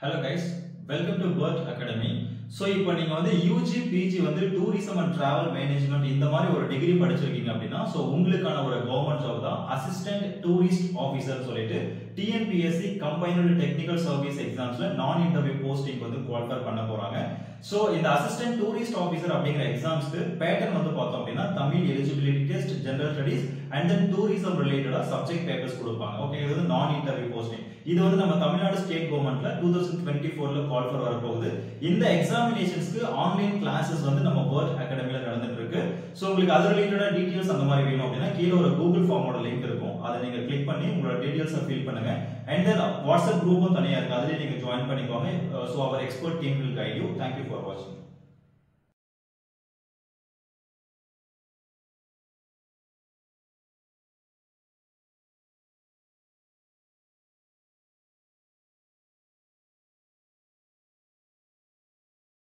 Hello guys, welcome to Bird Academy. So இப்போ நீங்க வந்து UG PG வந்து டூரிசம் அண்ட் டிராவல் மேனேஜ்மென்ட் இந்த மாதிரி ஒரு டிகிரி படிச்சிருக்கீங்க அப்படினா சோ உங்களுக்கான ஒரு கவர்மெண்ட் ஜாப் தான் அசிஸ்டன்ட் டூரிஸ்ட் ஆபீசர் சொல்லிட்டு TNPSC கம்பைன்டு டெக்னிக்கல் சர்வீஸ் எக்ஸாம்ஸ்ல நான் இன்டர்வியூ போஸ்டிங் வந்து குவாலிஃபை பண்ண போறாங்க. சோ இந்த அசிஸ்டன்ட் டூரிஸ்ட் ஆபீசர் அப்படிங்கிற எக்ஸாம்ஸ்க்கு பேட்டர்ன் வந்து பார்த்தோம் அப்படினா Tamil eligibility test, general studies and then tourism ரிலேட்டடா சப்ஜெக்ட் பேப்பர்ஸ் கொடுப்பாங்க. ஓகே, இது வந்து நான் இன்டர்வியூ போஸ்டிங். இது வந்து நம்ம தமிழ்நாடு ஸ்டேட் கவர்மெண்ட்ல 2024ல கால் ஃபார் வர போகுது. இந்த எக்ஸாமினேஷன்ஸ்க்கு ஆன்லைன் கிளாसेस வந்து நம்ம Bird Academyல நடந்துட்டு இருக்கு. சோ உங்களுக்கு அது ரிலேட்டடா டீடைல்ஸ் அந்த மாதிரி வேணும் அப்படினா கீழ ஒரு Google ஃபார்மோட லிங்க் இருக்கும். அதை நீங்க கிளிக் பண்ணி உங்களோட டீடைல்ஸை ஃபில் பண்ணுங்க. And then WhatsApp குரூப்பும் தனியா இருக்கு. அதிலே நீங்க ஜாயின் பண்ணிக்கோங்க. So our expert team will guide you. Thank you for watching.